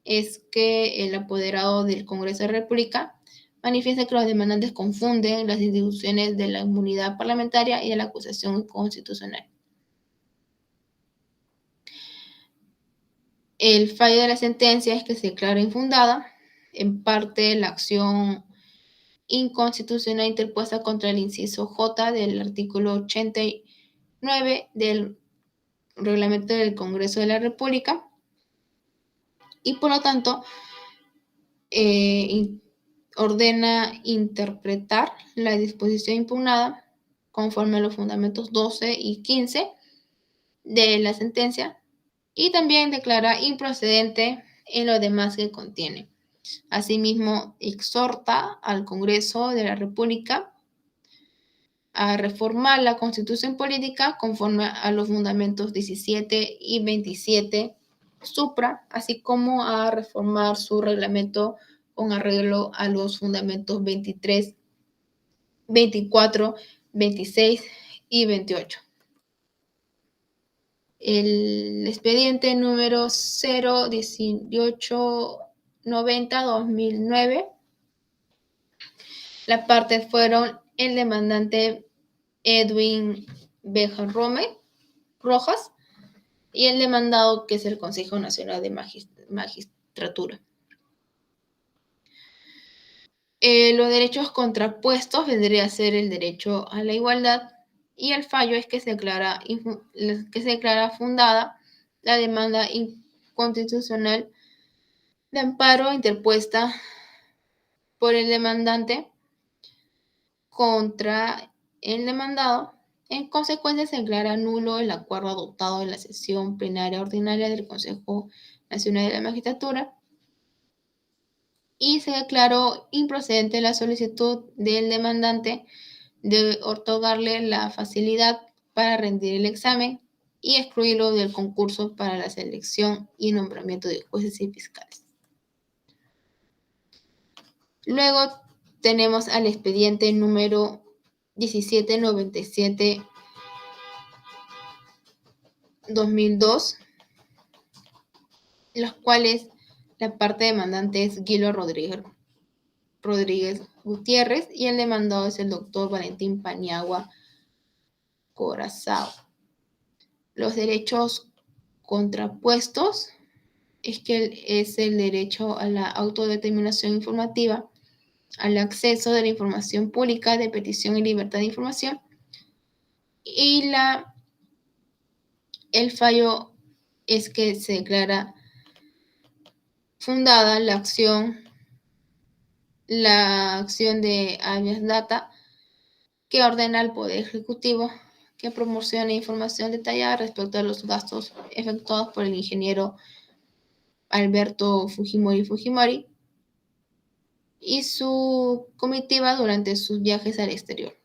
es que el apoderado del Congreso de la República manifiesta que los demandantes confunden las instituciones de la inmunidad parlamentaria y de la acusación constitucional. El fallo de la sentencia es que se declara infundada, en parte, la acción inconstitucional interpuesta contra el inciso J del artículo 89 del reglamento del Congreso de la República, y por lo tanto ordena interpretar la disposición impugnada conforme a los fundamentos 12 y 15 de la sentencia, y también declara improcedente en lo demás que contiene. Asimismo, exhorta al Congreso de la República a reformar la Constitución Política conforme a los fundamentos 17 y 27 supra, así como a reformar su reglamento con arreglo a los fundamentos 23 24, 26 y 28. El expediente número 01890-2009. Las partes fueron el demandante Edwin Bejarrome Rojas y el demandado, que es el Consejo Nacional de Magistratura. Los derechos contrapuestos vendría a ser el derecho a la igualdad, y el fallo es que se declara fundada la demanda inconstitucional de amparo interpuesta por el demandante contra el demandado. En consecuencia, se declara nulo el acuerdo adoptado en la sesión plenaria ordinaria del Consejo Nacional de la Magistratura y se declaró improcedente la solicitud del demandante de otorgarle la facilidad para rendir el examen y excluirlo del concurso para la selección y nombramiento de jueces y fiscales. Luego tenemos al expediente número 1797-2002, los cuales la parte demandante es Guilo Rodríguez Gutiérrez y el demandado es el doctor Valentín Paniagua Corazao. Los derechos contrapuestos es que es el derecho a la autodeterminación informativa, al acceso de la información pública de petición y libertad de información, y el fallo es que se declara fundada la acción de habeas data, que ordena al Poder Ejecutivo que promocione información detallada respecto a los gastos efectuados por el ingeniero Alberto Fujimori y su comitiva durante sus viajes al exterior.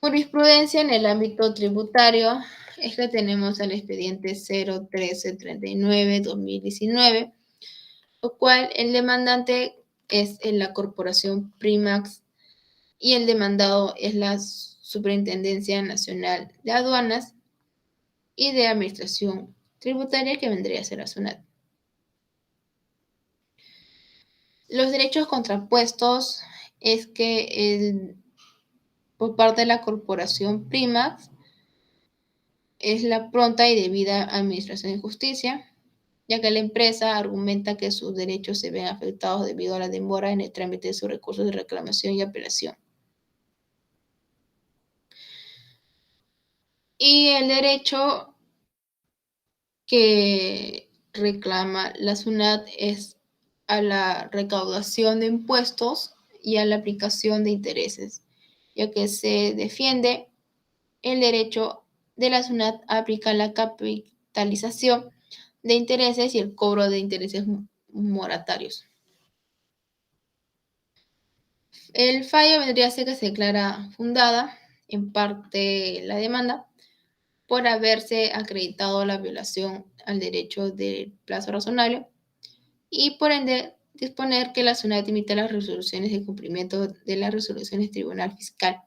Jurisprudencia en el ámbito tributario es que tenemos al expediente 01339-2019, lo cual el demandante es la corporación Primax y el demandado es la Superintendencia Nacional de Aduanas y de Administración Tributaria, que vendría a ser la SUNAT. Los derechos contrapuestos es que por parte de la corporación Primax es la pronta y debida administración de justicia, ya que la empresa argumenta que sus derechos se ven afectados debido a la demora en el trámite de sus recursos de reclamación y apelación. Y el derecho que reclama la SUNAT es a la recaudación de impuestos y a la aplicación de intereses, ya que se defiende el derecho de la SUNAT a aplicar la capitalización de intereses y el cobro de intereses moratarios. El fallo vendría a ser que se declara fundada en parte la demanda por haberse acreditado la violación al derecho del plazo razonable y por ende disponer que la SUNAT emita las resoluciones de cumplimiento de las resoluciones del Tribunal Fiscal.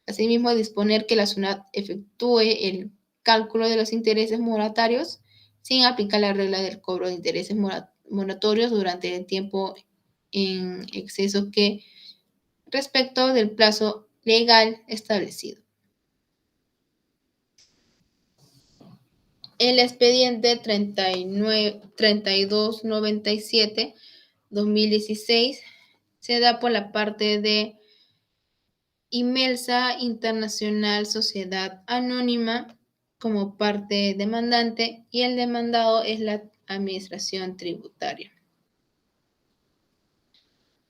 Asimismo, disponer que la SUNAT efectúe el cálculo de los intereses moratarios sin aplicar la regla del cobro de intereses moratorios durante el tiempo en exceso que respecto del plazo legal establecido. El expediente 3297-2016 se da por la parte de Imelsa Internacional Sociedad Anónima como parte demandante y el demandado es la Administración Tributaria.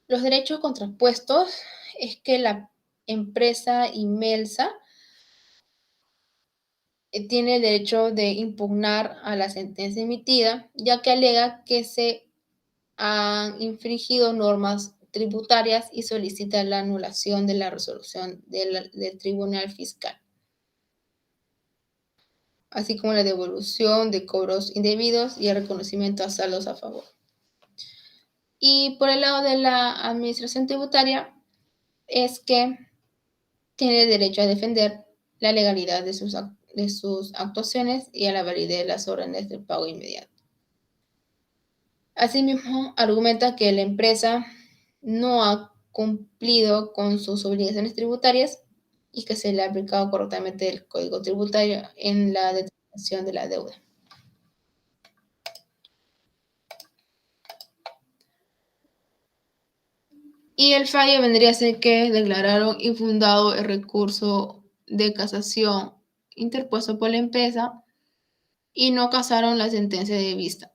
Los derechos contrapuestos es que la empresa Imelsa tiene el derecho de impugnar a la sentencia emitida, ya que alega que se han infringido normas tributarias y solicita la anulación de la resolución del Tribunal Fiscal, así como la devolución de cobros indebidos y el reconocimiento a saldos a favor. Y por el lado de la administración tributaria es que tiene derecho a defender la legalidad de sus actuaciones y a la validez de las órdenes de pago inmediato. Asimismo, argumenta que la empresa no ha cumplido con sus obligaciones tributarias y que se le ha aplicado correctamente el Código Tributario en la determinación de la deuda. Y el fallo vendría a ser que declararon infundado el recurso de casación interpuesto por la empresa y no casaron la sentencia de vista.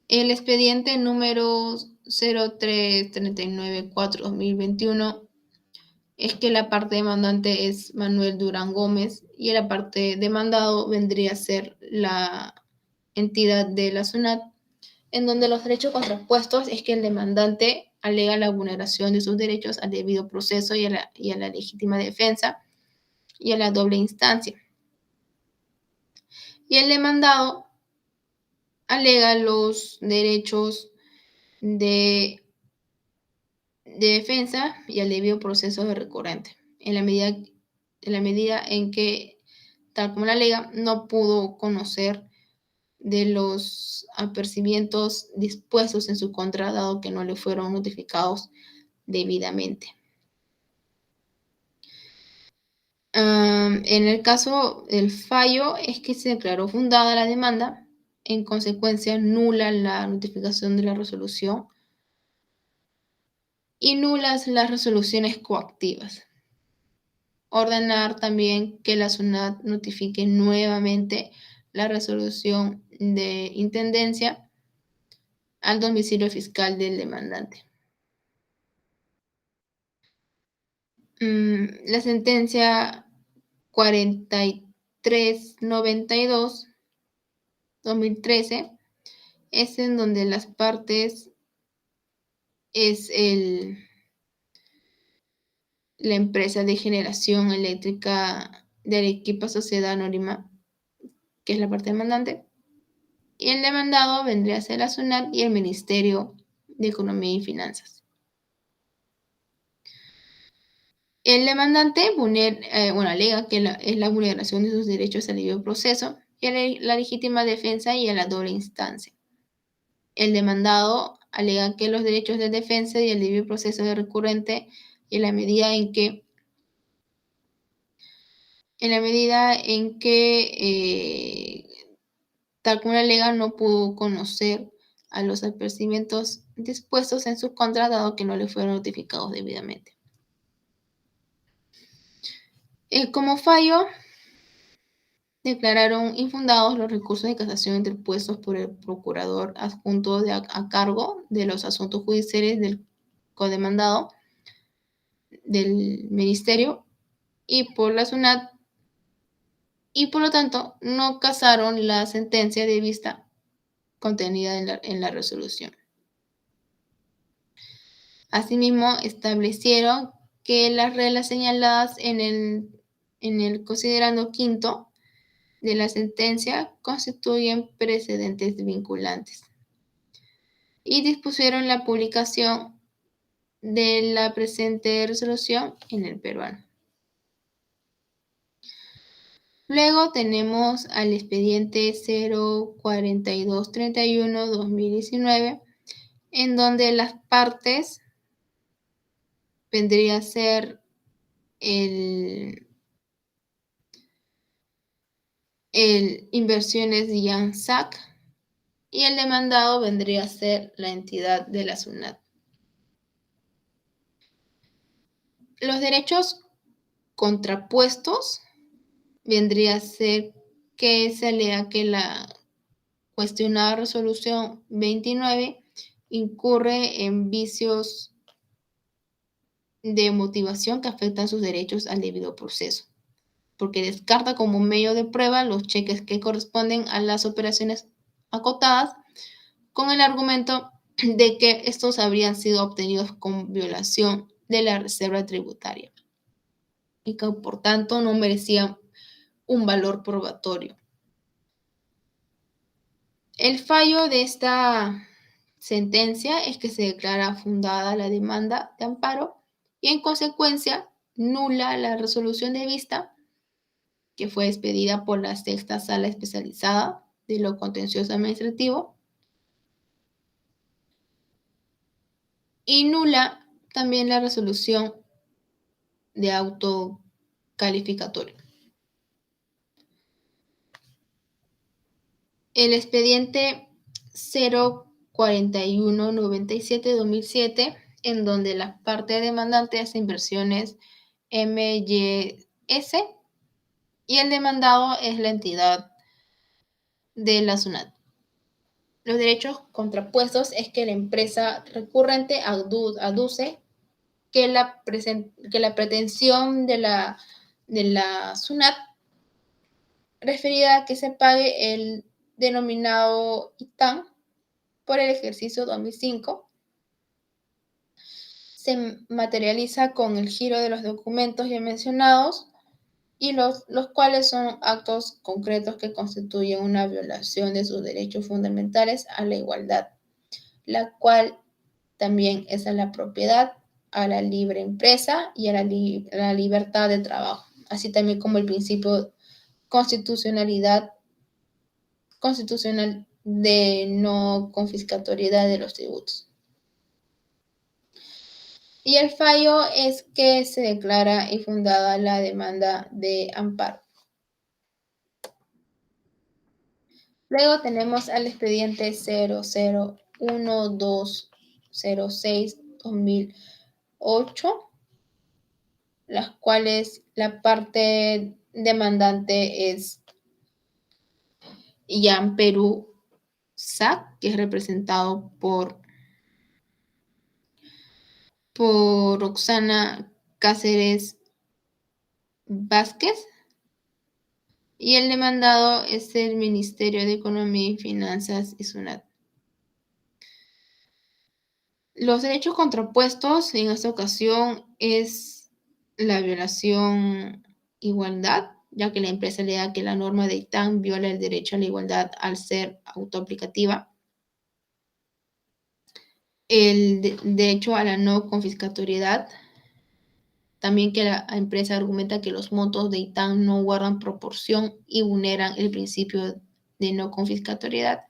El expediente número 0339/2021 es que la parte demandante es Manuel Durán Gómez y la parte demandado vendría a ser la entidad de la SUNAT, en donde los derechos contrapuestos es que el demandante alega la vulneración de sus derechos al debido proceso y a la legítima defensa y a la doble instancia. Y el demandado alega los derechos de defensa y al debido proceso de recurrente, en la medida en que, tal como la alega, no pudo conocer de los apercibimientos dispuestos en su contra, dado que no le fueron notificados debidamente. En el caso del fallo es que se declaró fundada la demanda, en consecuencia nula la notificación de la resolución y nulas las resoluciones coactivas. Ordenar también que la SUNAT notifique nuevamente la resolución de intendencia al domicilio fiscal del demandante. La sentencia 4392/2013 es en donde las partes es la empresa de generación eléctrica de Arequipa Sociedad Anónima, que es la parte demandante, y el demandado vendría a ser la SUNAT y el Ministerio de Economía y Finanzas. El demandante alega que es la vulneración de sus derechos al debido proceso y a la legítima defensa y a la doble instancia. El demandado alega que los derechos de defensa y el debido proceso de recurrente y en la medida en que tal como la alega no pudo conocer a los apercibimientos dispuestos en su contra, dado que no le fueron notificados debidamente. Como fallo, declararon infundados los recursos de casación interpuestos por el procurador adjunto a cargo de los asuntos judiciales del codemandado del ministerio y por la SUNAT, y por lo tanto no casaron la sentencia de vista contenida en la resolución. Asimismo, establecieron que las reglas señaladas en el considerando quinto de la sentencia constituyen precedentes vinculantes y dispusieron la publicación de la presente resolución en el peruano. Luego tenemos al expediente 04231/2019, en donde las partes vendría a ser el Inversiones Yansac y el demandado vendría a ser la entidad de la SUNAT. Los derechos contrapuestos vendría a ser que se lea que la cuestionada resolución 29 incurre en vicios de motivación que afectan sus derechos al debido proceso, porque descarta como medio de prueba los cheques que corresponden a las operaciones acotadas con el argumento de que estos habrían sido obtenidos con violación de la reserva tributaria y que por tanto no merecían un valor probatorio. El fallo de esta sentencia es que se declara fundada la demanda de amparo y en consecuencia nula la resolución de vista que fue expedida por la Sexta Sala Especializada de lo Contencioso Administrativo y nula también la resolución de auto calificatorio. El expediente 04197-2007, en donde la parte demandante hace inversiones MYS y el demandado es la entidad de la SUNAT. Los derechos contrapuestos es que la empresa recurrente aduce que la pretensión de la SUNAT referida a que se pague el denominado ITAM por el ejercicio 2005 se materializa con el giro de los documentos ya mencionados y los cuales son actos concretos que constituyen una violación de sus derechos fundamentales a la igualdad, la cual también es a la propiedad, a la libre empresa y a la libertad de trabajo, así también como el principio constitucional de no confiscatoriedad de los tributos. Y el fallo es que se declara infundada la demanda de amparo. Luego tenemos al expediente 001206-2008, las cuales la parte demandante es Yan Perú SAC, que es representado por Roxana Cáceres Vázquez, y el demandado es el Ministerio de Economía y Finanzas y SUNAT. Los derechos contrapuestos en esta ocasión es la violación igualdad, ya que la empresa alega que la norma de ITAM viola el derecho a la igualdad al ser autoaplicativa. El derecho a la no confiscatoriedad, también que la empresa argumenta que los montos de ITAM no guardan proporción y vulneran el principio de no confiscatoriedad.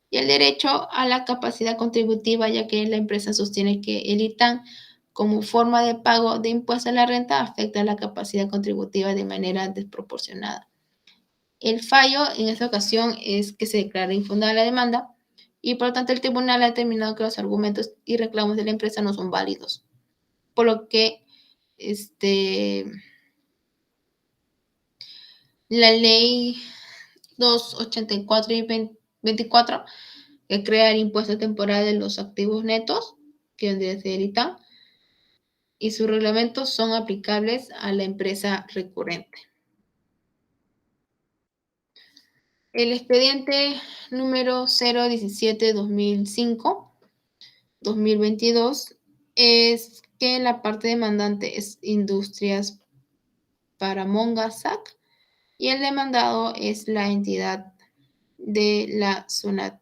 Y el derecho a la capacidad contributiva, ya que la empresa sostiene que el ITAM, como forma de pago de impuesto a la renta, afecta a la capacidad contributiva de manera desproporcionada. El fallo en esta ocasión es que se declara infundada la demanda y por lo tanto el tribunal ha determinado que los argumentos y reclamos de la empresa no son válidos, por lo que la ley 284 y 24 que crea el impuesto temporal de los activos netos, que vendría a ser el ITAM, y sus reglamentos son aplicables a la empresa recurrente. El expediente número 017-2005-2022 es que la parte demandante es Industrias Paramonga SAC y el demandado es la entidad de la SUNAT.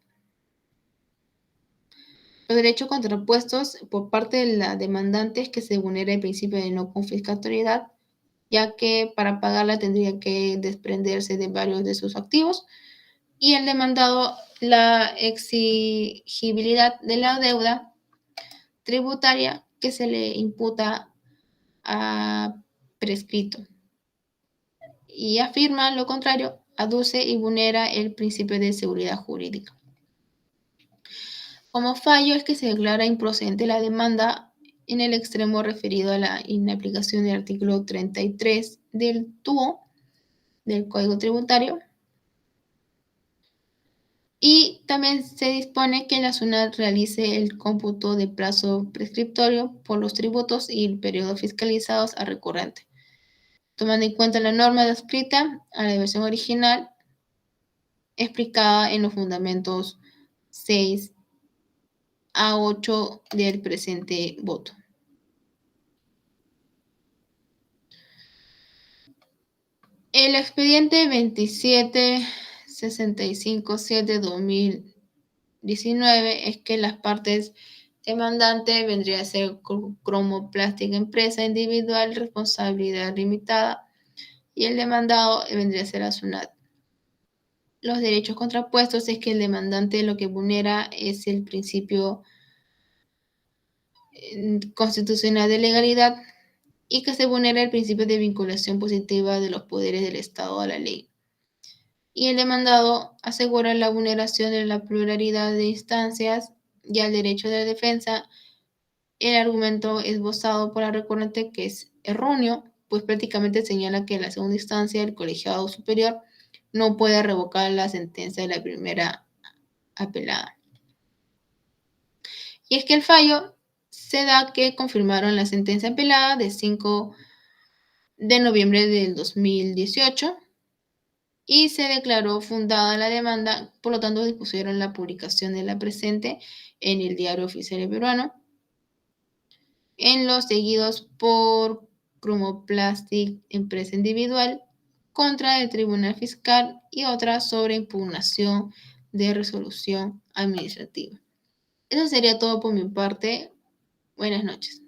Los derechos contrapuestos por parte de la demandante es que se vulnera el principio de no confiscatoriedad, ya que para pagarla tendría que desprenderse de varios de sus activos, y el demandado la exigibilidad de la deuda tributaria que se le imputa a prescrito. Y afirma lo contrario, aduce y vulnera el principio de seguridad jurídica. Como fallo es que se declara improcedente la demanda en el extremo referido a la inaplicación del artículo 33 del TUO del Código Tributario. Y también se dispone que la SUNAT realice el cómputo de plazo prescriptorio por los tributos y el periodo fiscalizados a recurrente, tomando en cuenta la norma adscrita a la versión original explicada en los fundamentos 6 a 8 del presente voto. El expediente 65.7/2019 es que las partes demandantes vendría a ser Cromoplastic Empresa Individual, Responsabilidad Limitada, y el demandado vendría a ser la SUNAT. Los derechos contrapuestos es que el demandante lo que vulnera es el principio constitucional de legalidad y que se vulnera el principio de vinculación positiva de los poderes del Estado a la ley. Y el demandado asegura la vulneración de la pluralidad de instancias y al derecho de defensa. El argumento esbozado por la recurrente que es erróneo, pues prácticamente señala que en la segunda instancia el colegiado superior no puede revocar la sentencia de la primera apelada. Y es que el fallo se da que confirmaron la sentencia apelada de 5 de noviembre del 2018 y se declaró fundada la demanda, por lo tanto dispusieron la publicación de la presente en el Diario Oficial Peruano, en los seguidos por Cromoplastic Empresa Individual contra el Tribunal Fiscal y otras sobre impugnación de resolución administrativa. Eso sería todo por mi parte. Buenas noches.